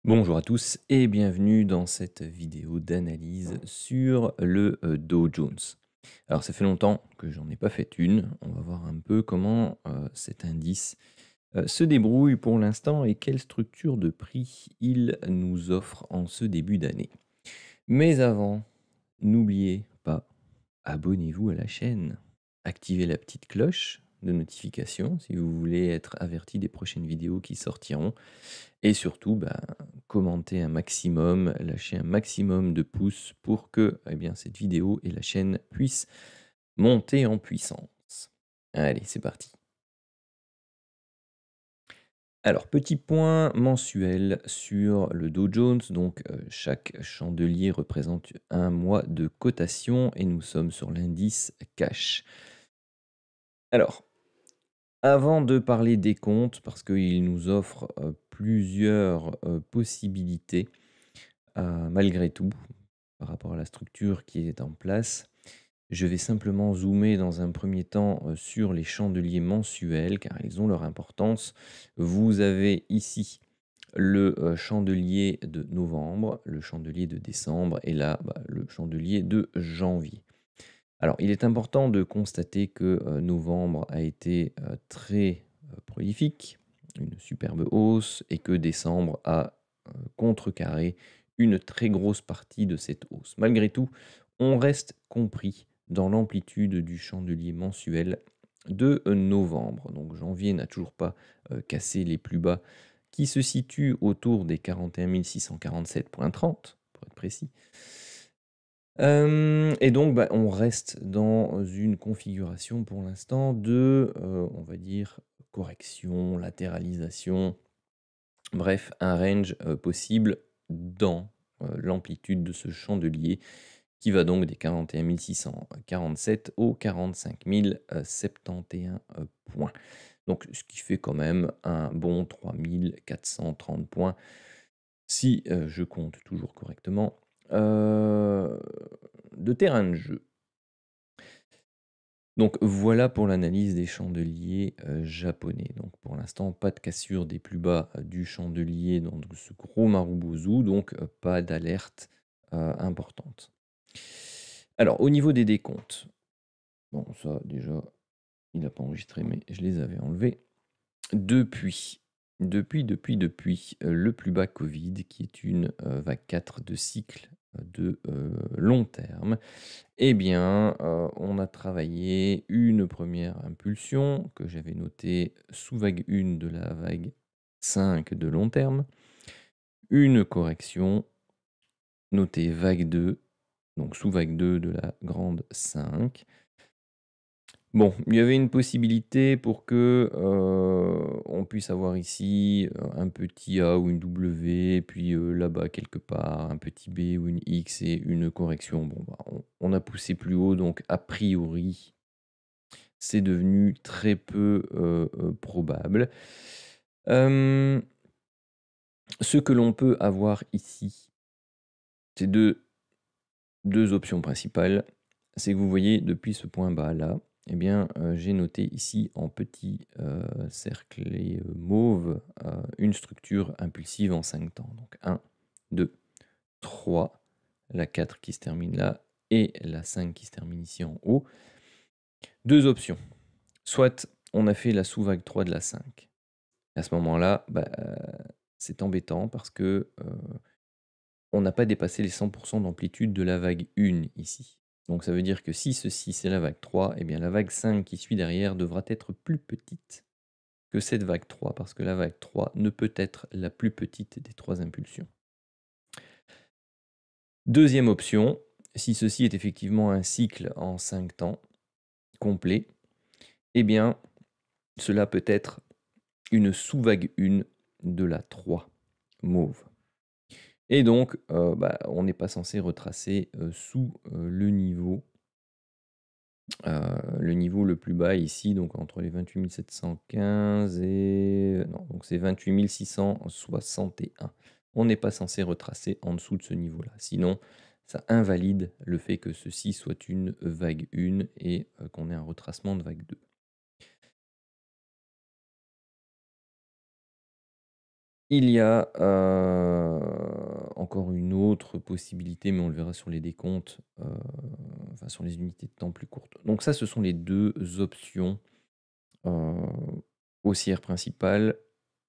Bonjour à tous et bienvenue dans cette vidéo d'analyse sur le Dow Jones. Alors ça fait longtemps que j'en ai pas fait une, on va voir un peu comment cet indice se débrouille pour l'instant et quelle structure de prix il nous offre en ce début d'année. Mais avant, n'oubliez pas, abonnez-vous à la chaîne, activez la petite cloche de notification si vous voulez être averti des prochaines vidéos qui sortiront. Et surtout, commentez un maximum, lâchez un maximum de pouces pour que cette vidéo et la chaîne puissent monter en puissance. Allez, c'est parti. Alors, petit point mensuel sur le Dow Jones. Donc, chaque chandelier représente un mois de cotation et nous sommes sur l'indice cash. Alors, avant de parler des comptes, parce qu'il nous offre plusieurs possibilités, malgré tout, par rapport à la structure qui est en place, je vais simplement zoomer dans un premier temps sur les chandeliers mensuels, car ils ont leur importance. Vous avez ici le chandelier de novembre, le chandelier de décembre et là, le chandelier de janvier. Alors, il est important de constater que novembre a été très prolifique, une superbe hausse, et que décembre a contrecarré une très grosse partie de cette hausse. Malgré tout, on reste compris dans l'amplitude du chandelier mensuel de novembre. Donc janvier n'a toujours pas cassé les plus bas qui se situent autour des 41 647,30 pour être précis. Et donc, on reste dans une configuration pour l'instant de, on va dire, correction, latéralisation, bref, un range possible dans l'amplitude de ce chandelier qui va donc des 41 647 aux 45 071 points. Donc, ce qui fait quand même un bon 3430 points si je compte toujours correctement de terrain de jeu. Donc voilà pour l'analyse des chandeliers japonais. Donc pour l'instant, pas de cassure des plus bas du chandelier dans ce gros Marubozu, donc pas d'alerte importante. Alors au niveau des décomptes, bon ça déjà, il n'a pas enregistré, mais je les avais enlevés. Depuis le plus bas Covid, qui est une vague 4 de cycle de long terme, eh bien, on a travaillé une première impulsion que j'avais notée sous vague 1 de la vague 5 de long terme, une correction notée vague 2, donc sous vague 2 de la grande 5. Bon, il y avait une possibilité pour que, on puisse avoir ici, un petit A ou une W, puis, là-bas quelque part un petit B ou une X et une correction. Bon, on a poussé plus haut, donc a priori, c'est devenu très peu, probable. Ce que l'on peut avoir ici, c'est deux options principales. C'est que vous voyez depuis ce point bas là, eh bien, j'ai noté ici en petit cerclé mauve une structure impulsive en 5 temps. Donc 1, 2, 3, la 4 qui se termine là et la 5 qui se termine ici en haut. Deux options. Soit on a fait la sous-vague 3 de la 5. À ce moment-là, c'est embêtant parce que on n'a pas dépassé les 100% d'amplitude de la vague 1 ici. Donc ça veut dire que si ceci c'est la vague 3, eh bien la vague 5 qui suit derrière devra être plus petite que cette vague 3, parce que la vague 3 ne peut être la plus petite des trois impulsions. Deuxième option, si ceci est effectivement un cycle en 5 temps complet, eh bien cela peut être une sous-vague 1 de la 3 mauve. Et donc, on n'est pas censé retracer sous le niveau le plus bas ici, donc entre les 28 715 et... Non, donc c'est 28 661. On n'est pas censé retracer en dessous de ce niveau-là. Sinon, ça invalide le fait que ceci soit une vague 1 et qu'on ait un retracement de vague 2. Il y a encore une autre possibilité, mais on le verra sur les décomptes, enfin sur les unités de temps plus courtes. Donc ça, ce sont les 2 options, heu, haussières principales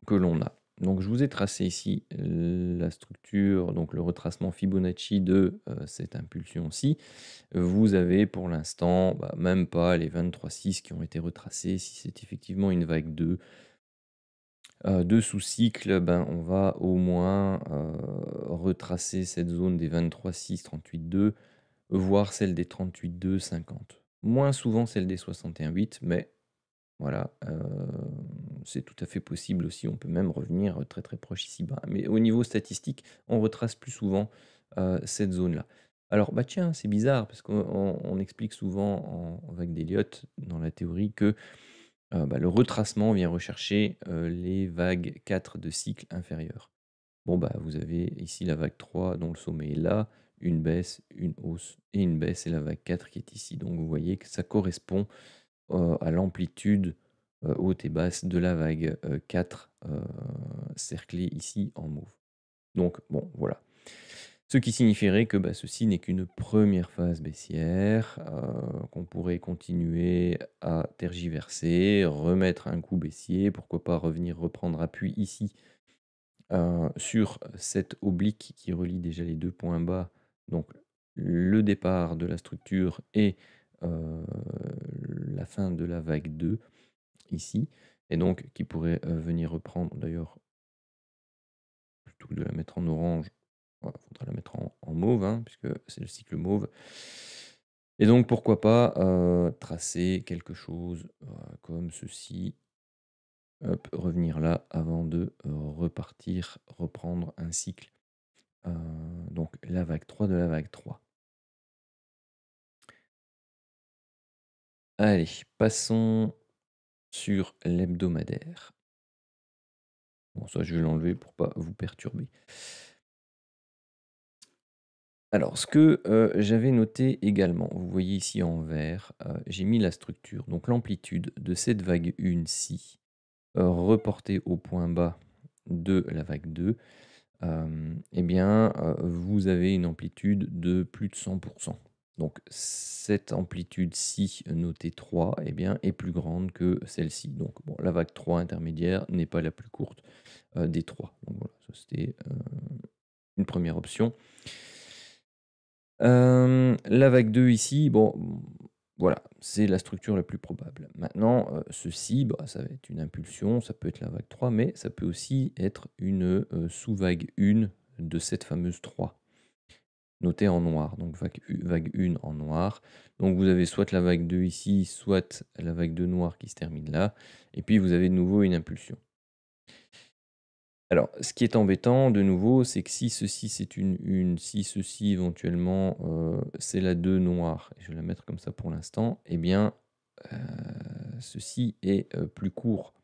que l'on a. Donc je vous ai tracé ici la structure, donc le retracement Fibonacci de, cette impulsion-ci. Vous avez pour l'instant, même pas les 23,6 qui ont été retracés. Si c'est effectivement une vague 2 de sous-cycle, on va au moins, retracer cette zone des 23,6-38,2, voire celle des 38,2, 50. Moins souvent celle des 61,8, mais voilà, c'est tout à fait possible aussi. On peut même revenir, très, très proche ici-bas. Mais au niveau statistique, on retrace plus souvent, cette zone-là. Alors, tiens, c'est bizarre parce qu'on explique souvent en vague d'Elliott, dans la théorie, que le retracement vient rechercher, les vagues 4 de cycle inférieurs. Bon, vous avez ici la vague 3 dont le sommet est là, une baisse, une hausse et une baisse et la vague 4 qui est ici. Donc vous voyez que ça correspond, à l'amplitude, haute et basse de la vague, 4, cerclée ici en mauve. Donc bon, voilà. Ce qui signifierait que ceci n'est qu'une première phase baissière, qu'on pourrait continuer à tergiverser, remettre un coup baissier, pourquoi pas revenir reprendre appui ici, sur cette oblique qui relie déjà les 2 points bas, donc le départ de la structure et la fin de la vague 2 ici, et donc qui pourrait, venir reprendre d'ailleurs, plutôt que de la mettre en orange, voilà, faudra la mettre en mauve, hein, puisque c'est le cycle mauve. Et donc pourquoi pas, tracer quelque chose, comme ceci. Hop, revenir là avant de, repartir, reprendre un cycle, heu, donc la vague 3 de la vague 3. Allez, passons sur l'hebdomadaire. Bon, ça je vais l'enlever pour pas vous perturber. Alors, ce que, j'avais noté également, vous voyez ici en vert, j'ai mis la structure, donc l'amplitude de cette vague 1-ci, reportée au point bas de la vague 2, vous avez une amplitude de plus de 100. Donc cette amplitude-ci, notée 3, est plus grande que celle-ci. Donc bon, la vague 3 intermédiaire n'est pas la plus courte, des 3. Donc voilà, ça c'était, une première option. La vague 2 ici, bon, voilà, c'est la structure la plus probable. Maintenant, ceci, ça va être une impulsion, ça peut être la vague 3, mais ça peut aussi être une, sous-vague 1 de cette fameuse 3, notée en noir, donc vague 1 en noir. Donc vous avez soit la vague 2 ici, soit la vague 2 noire qui se termine là, et puis vous avez de nouveau une impulsion. Alors, ce qui est embêtant, de nouveau, c'est que si ceci c'est une, si ceci éventuellement, c'est la 2 noire, et je vais la mettre comme ça pour l'instant, heu, ceci est, plus court,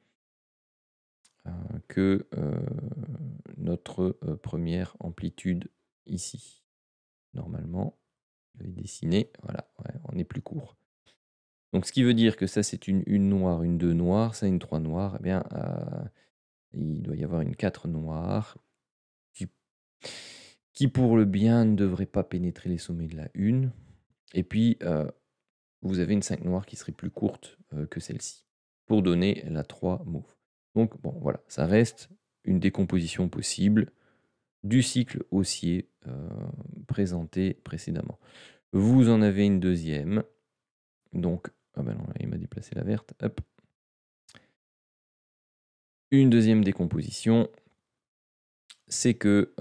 que, notre, 1re amplitude ici. Normalement, je vais dessiner, voilà, ouais, on est plus court. Donc ce qui veut dire que ça c'est une noire, une 2 noire, ça une 3 noire, il doit y avoir une 4 noire qui pour le bien ne devrait pas pénétrer les sommets de la 1. Et puis, vous avez une 5 noire qui serait plus courte, que celle-ci, pour donner la 3 mauve. Donc bon, voilà, ça reste une décomposition possible du cycle haussier, présenté précédemment. Vous en avez une deuxième, donc ah non, il m'a déplacé la verte, hop. Une deuxième décomposition, c'est que,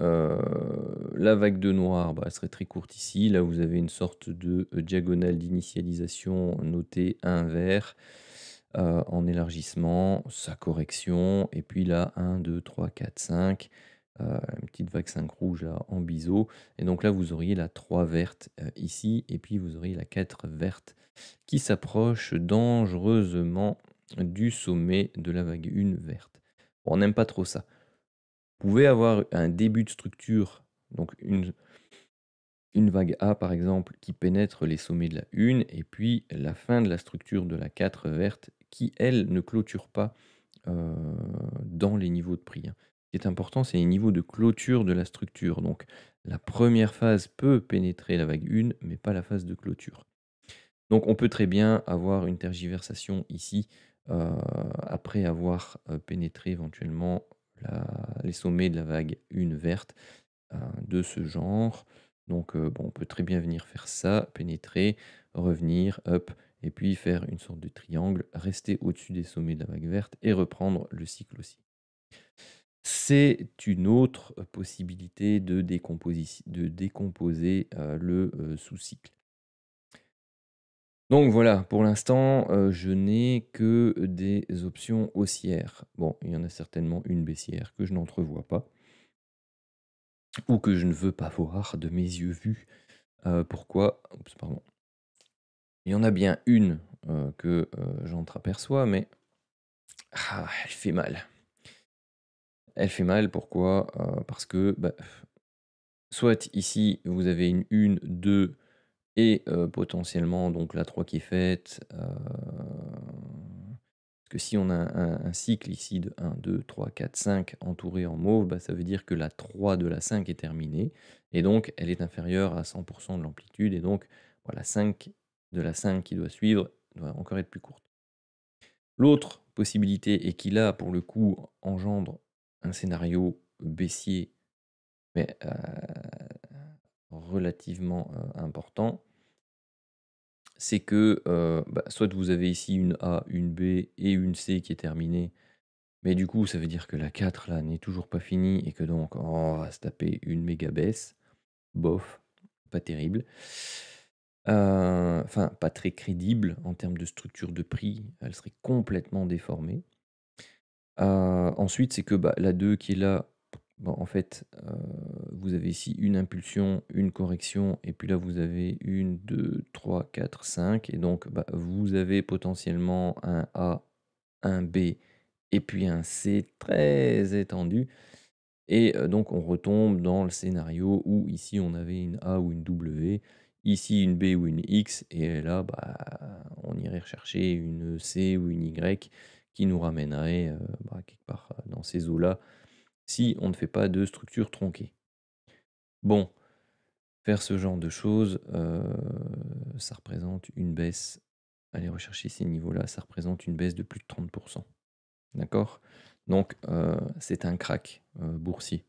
la vague de noir, elle serait très courte ici. Là, vous avez une sorte de, diagonale d'initialisation notée 1 vert, en élargissement, sa correction et puis là 1, 2, 3, 4, 5, une petite vague 5 rouge là en biseau, et donc là, vous auriez la 3 verte, ici, et puis vous auriez la 4 verte qui s'approche dangereusement du sommet de la vague 1 verte. Bon, on n'aime pas trop ça. Vous pouvez avoir un début de structure, donc une vague A par exemple, qui pénètre les sommets de la 1, et puis la fin de la structure de la 4 verte qui, elle, ne clôture pas, dans les niveaux de prix, hein. qui est important, c'est les niveaux de clôture de la structure. Donc la première phase peut pénétrer la vague 1, mais pas la phase de clôture. Donc on peut très bien avoir une tergiversation ici, après avoir, pénétré éventuellement les sommets de la vague 1 verte, de ce genre. Donc bon, on peut très bien venir faire ça, pénétrer, revenir, hop, et puis faire une sorte de triangle, rester au-dessus des sommets de la vague verte et reprendre le cycle aussi. C'est une autre possibilité de décomposer, le, sous-cycle. Donc voilà, pour l'instant, je n'ai que des options haussières. Bon, il y en a certainement une baissière que je n'entrevois pas ou que je ne veux pas voir de mes yeux vus. Pourquoi? Oups, pardon. Il y en a bien une, que, j'entraperçois, mais elle fait mal. Elle fait mal, pourquoi? Parce que, bah, soit ici, vous avez une 1, 2 et potentiellement donc la 3 qui est faite, parce que si on a un cycle ici de 1, 2, 3, 4, 5 entouré en mauve, bah, ça veut dire que la 3 de la 5 est terminée et donc elle est inférieure à 100 de l'amplitude et donc voilà, 5 de la 5 qui doit suivre doit encore être plus courte. L'autre possibilité et qui là, pour le coup, engendre un scénario baissier, mais relativement, important, c'est que, bah, soit vous avez ici une A, une B et une C qui est terminée, mais du coup, ça veut dire que la 4 là n'est toujours pas finie et que donc on va se taper une méga baisse. Bof, pas terrible. Enfin, pas très crédible en termes de structure de prix, elle serait complètement déformée. Ensuite, c'est que, bah, la 2 qui est là, bon, en fait, vous avez ici une impulsion, une correction et puis là, vous avez 1, 2, 3, 4, 5 et donc, bah, vous avez potentiellement un A, un B et puis un C très étendu et donc on retombe dans le scénario où ici, on avait une A ou une W, ici une B ou une X et là, bah, on irait rechercher une C ou une Y qui nous ramènerait, bah, quelque part, dans ces eaux-là, si on ne fait pas de structure tronquée. Bon, faire ce genre de choses, ça représente une baisse, aller rechercher ces niveaux-là, ça représente une baisse de plus de 30. D'accord? Donc c'est un crack, boursier.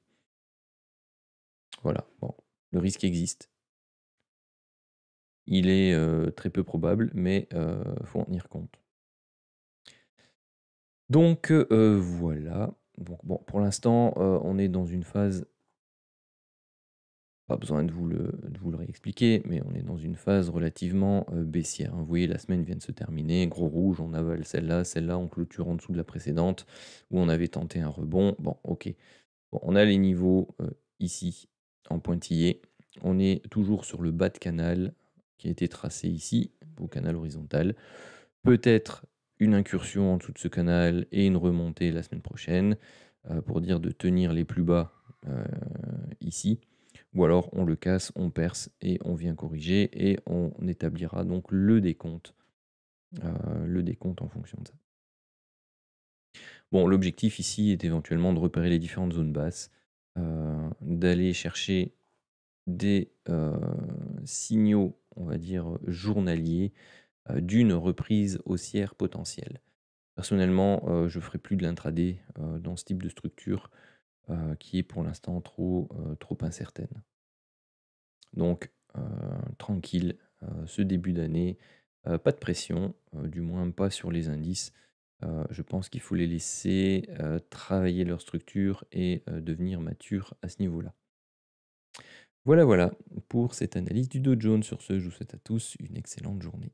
Voilà, bon, le risque existe. Il est, très peu probable, mais faut en tenir compte. Donc voilà. Donc bon, pour l'instant, on est dans une phase, pas besoin de vous le réexpliquer, mais on est dans une phase relativement, baissière, hein. Vous voyez, la semaine vient de se terminer, gros rouge, on avale celle-là, on clôture en dessous de la précédente, où on avait tenté un rebond. Bon, OK. Bon, on a les niveaux, ici, en pointillé. On est toujours sur le bas de canal qui a été tracé ici, au canal horizontal. Peut-être une incursion en dessous de ce canal et une remontée la semaine prochaine, pour dire de tenir les plus bas, ici. Ou alors on le casse, on perce et on vient corriger et on établira donc le décompte en fonction de ça. Bon, l'objectif ici est éventuellement de repérer les différentes zones basses, d'aller chercher des, signaux, on va dire, journaliers, d'une reprise haussière potentielle. Personnellement, je ferai plus de l'intraday, dans ce type de structure, qui est pour l'instant trop incertaine. Donc, tranquille, ce début d'année, pas de pression, du moins pas sur les indices. Je pense qu'il faut les laisser, travailler leur structure et devenir matures à ce niveau-là. Voilà, voilà pour cette analyse du Dow Jones. Sur ce, je vous souhaite à tous une excellente journée.